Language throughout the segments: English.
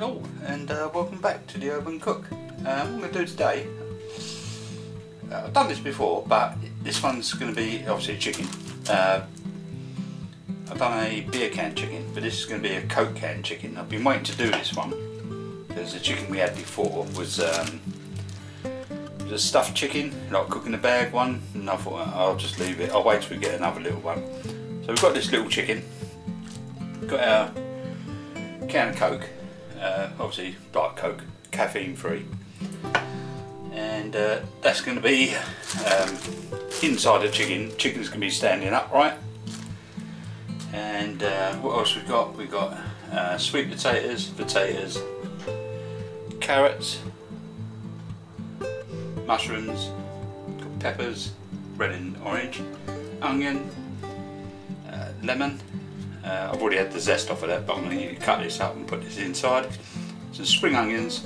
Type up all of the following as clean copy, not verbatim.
Hello and welcome back to the Urban Cook. What I'm going to do today, I've done this before, but this one's going to be obviously chicken. I've done a beer can chicken, but this is going to be a Coke can chicken. I've been waiting to do this one because the chicken we had before was a stuffed chicken, like cook in a bag one, and I thought I'll just leave it. I'll wait till we get another little one. So we've got this little chicken, got our can of Coke. Obviously Diet Coke, caffeine free, and that's going to be inside the chicken. Chicken's going to be standing upright. And what else we've got? We've got sweet potatoes, carrots, mushrooms, got peppers, red and orange, onion, lemon. I've already had the zest off of that, but I'm going to cut this up and put this inside. Some spring onions,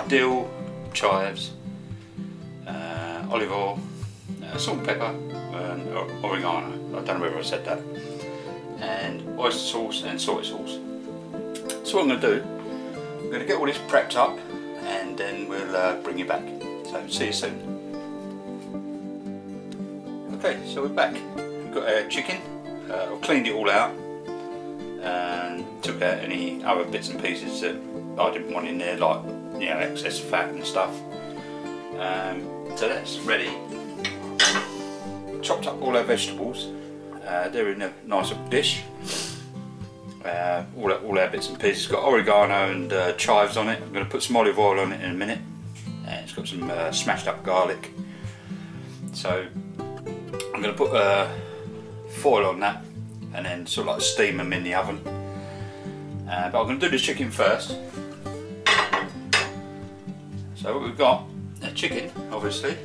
dill, chives, olive oil, salt and pepper, and oregano. I don't know whether I said that. And oyster sauce and soy sauce. So what I'm going to do, I'm going to get all this prepped up and then we'll bring you back. So see you soon. Okay, so we're back. We've got our chicken. I've cleaned it all out and took out any other bits and pieces that I didn't want in there, like excess fat and stuff. So that's ready. Chopped up all our vegetables. They're in a nice little dish. All our bits and pieces. Got oregano and chives on it. I'm going to put some olive oil on it in a minute. And it's got some smashed up garlic. So I'm going to put foil on that and then sort of like steam them in the oven. But I'm going to do the chicken first. So what we've got, a chicken obviously,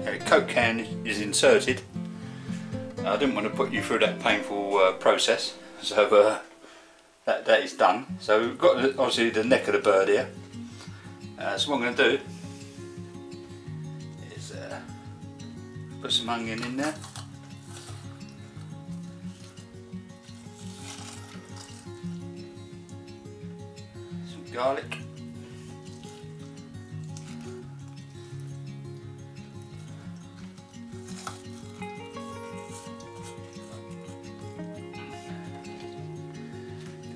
a Coke can is inserted. I didn't want to put you through that painful process, so that is done. So we've got obviously the neck of the bird here. So what I'm going to do is put some onion in there. Some garlic.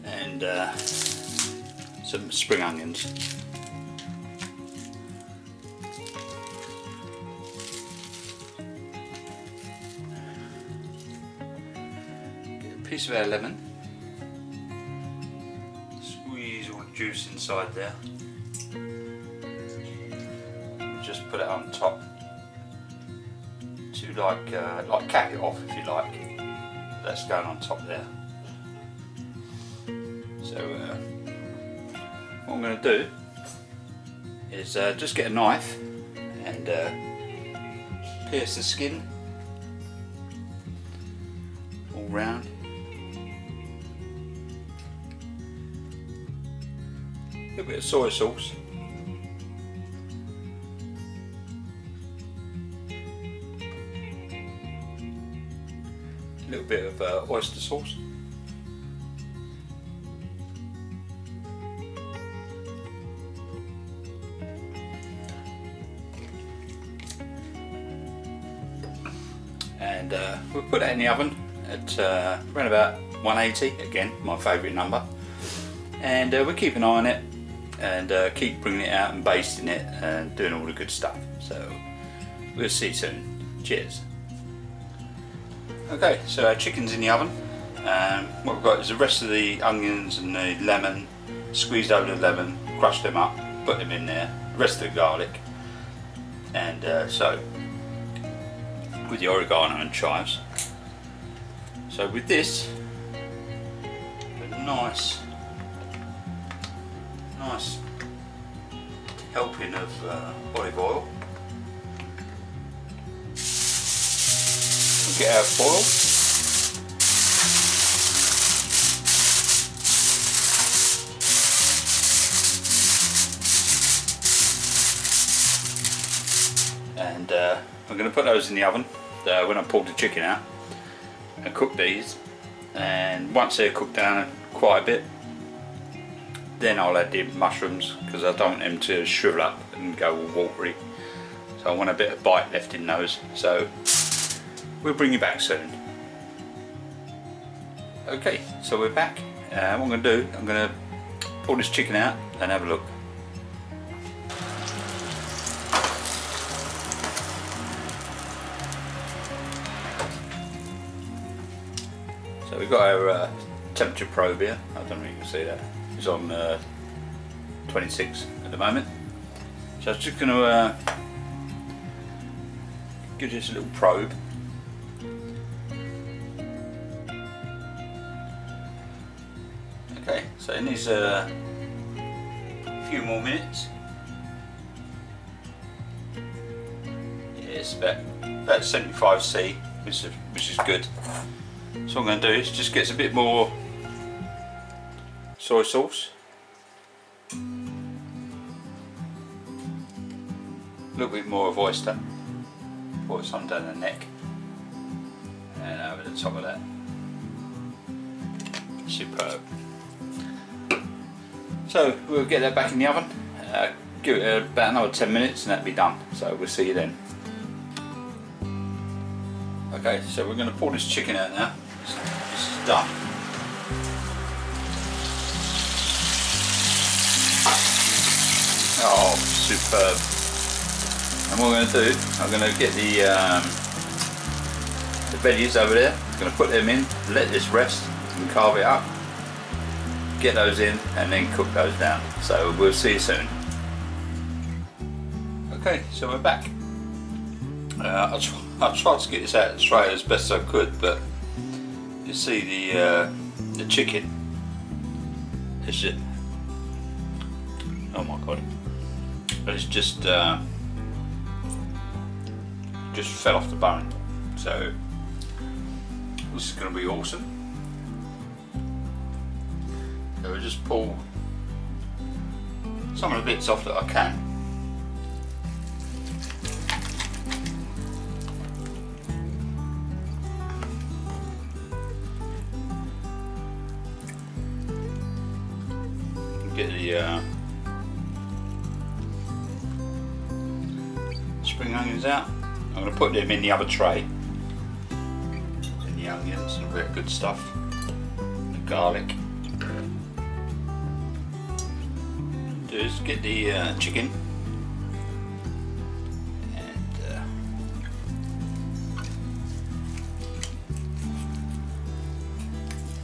And some spring onions. Get a piece of our lemon. Squeeze all the juice inside there. Just put it on top to like cap it off if you like. That's going on top there. So what I'm going to do is just get a knife and pierce the skin all round. A little bit of soy sauce. A little bit of oyster sauce. And we'll put that in the oven at around about 180, again my favourite number, and we'll keep an eye on it and keep bringing it out and basting it and doing all the good stuff. So we'll see you soon. Cheers. Okay, so our chicken's in the oven. What we've got is the rest of the onions and the lemon, squeezed over the lemon, crushed them up, put them in there, the rest of the garlic, and so with the oregano and chives. So with this, a nice helping of olive oil. We'll get our foil. And I'm going to put those in the oven when I pull the chicken out and cook these, and once they're cooked down quite a bit, then I'll add the mushrooms, because I don't want them to shrivel up and go all watery. So I want a bit of bite left in those. So we'll bring you back soon. Okay, so we're back. What I'm going to do, I'm going to pull this chicken out and have a look. So we've got our temperature probe here. I don't know if you can see that. It's on 26 at the moment. So I'm just going to give this a little probe. Okay, so it needs a few more minutes. Yeah, it's about 75 C, which is good. So what I'm going to do is just get a bit more soy sauce, a little bit more of oyster, pour some down the neck and over the top of that. Superb. So we'll get that back in the oven, give it about another 10 minutes and that'll be done. So we'll see you then. Okay, so we're going to pull this chicken out now. This is done. Oh, superb. And what I'm going to do, I'm going to get the veggies over there. I'm going to put them in, let this rest and carve it up. Get those in and then cook those down. So we'll see you soon. Okay, so we're back. I tried to get this out straight as best I could, but you see the chicken. It's just, oh my god! It's just fell off the bone. So this is going to be awesome. So we'll just pull some of the bits off that I can. Get the spring onions out. I'm going to put them in the other tray. In the onions and all that good stuff. The garlic. Just get the chicken and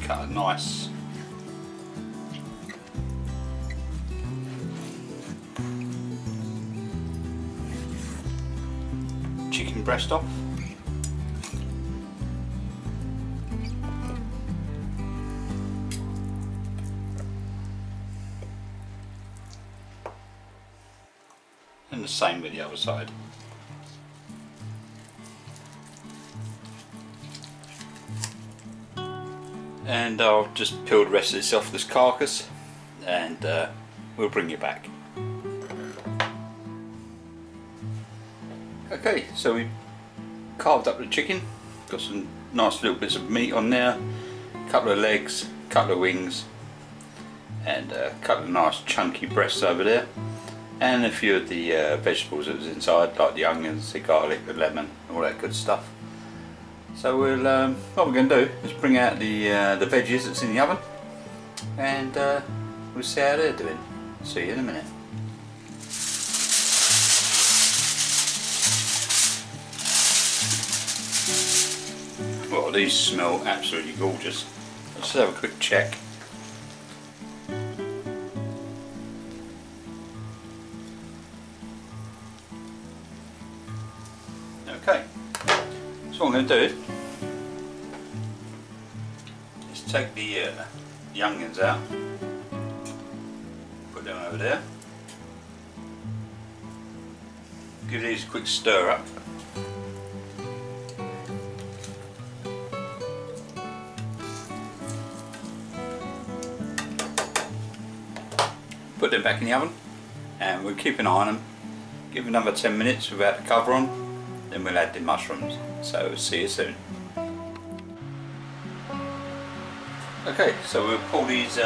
cut a nice chicken breast off. And the same with the other side. And I'll just peel the rest of this off this carcass and we'll bring you back. Okay, so we carved up the chicken, got some nice little bits of meat on there, a couple of legs, a couple of wings and a couple of nice chunky breasts over there. And a few of the vegetables that was inside, like the onions, the garlic, the lemon, all that good stuff. So we'll, what we're going to do is bring out the veggies that's in the oven, and we'll see how they're doing. See you in a minute. Well, these smell absolutely gorgeous. Let's have a quick check. Okay, so what I'm going to do is take the onions out, put them over there, give these a quick stir up, put them back in the oven, and we'll keep an eye on them, give another 10 minutes without the cover on. Then we'll add the mushrooms, so we'll see you soon. Okay, so we'll pull these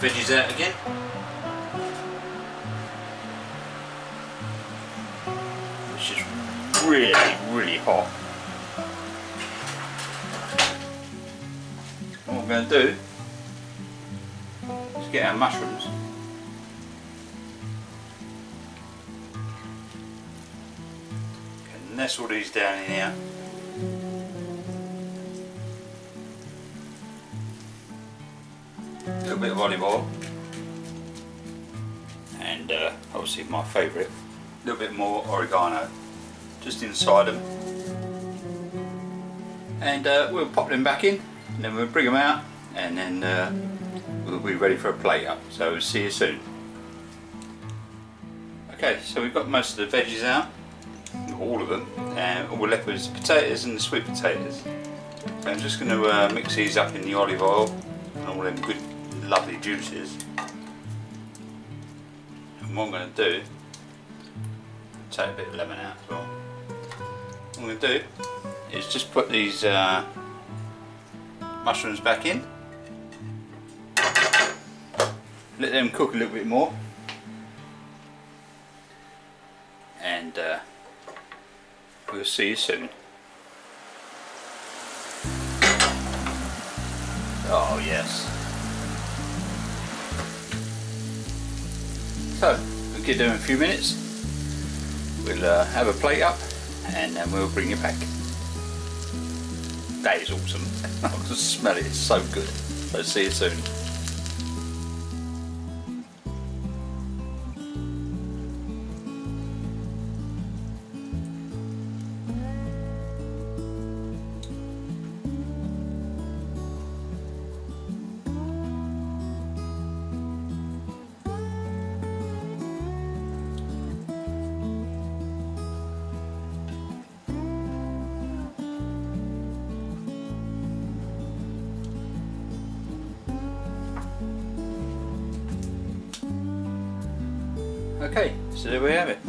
veggies out again. It's just really hot. What we're going to do is get our mushrooms. Nestle these down in here. A little bit of olive oil, and obviously my favourite, a little bit more oregano just inside them, and we'll pop them back in, and then we'll bring them out, and then we'll be ready for a plate up. So we'll see you soon. Okay, so we've got most of the veggies out, all of them, and all we're left with is the potatoes and the sweet potatoes. So I'm just going to mix these up in the olive oil and all them good lovely juices. And what I'm going to do, take a bit of lemon out as well. What I'm going to do is just put these mushrooms back in, let them cook a little bit more, and we'll see you soon. Oh yes. So we'll get there in a few minutes. We'll have a plate up, and then we'll bring it back. That is awesome. I can smell it. It's so good. So see you soon. Okay, so there we have it.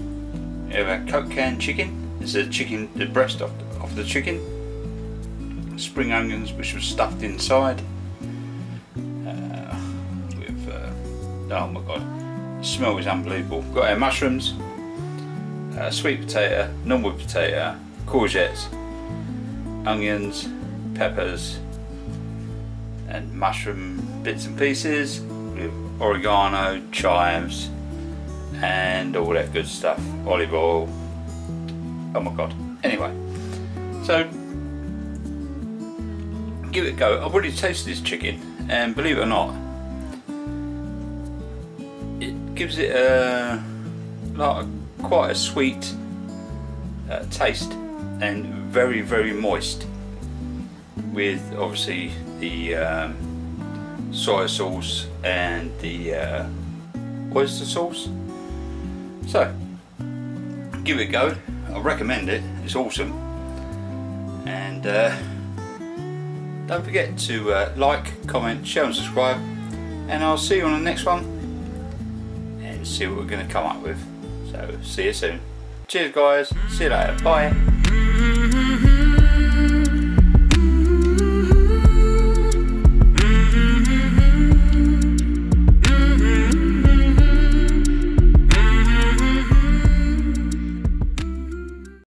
We have our Coke can chicken. This is the breast of the chicken. Spring onions, which was stuffed inside. Oh my god, the smell is unbelievable. We've got our mushrooms, sweet potato, normal potato, courgettes, onions, peppers, and mushroom bits and pieces with oregano, chives, and all that good stuff, olive oil. Oh my god. Anyway, so give it a go. I've already tasted this chicken, and believe it or not, it gives it quite a sweet taste, and very moist, with obviously the soy sauce and the oyster sauce. So give it a go. I recommend it. It's awesome. And don't forget to like, comment, share and subscribe, and I'll see you on the next one and see what we're going to come up with. So see you soon. Cheers guys. See you later. Bye.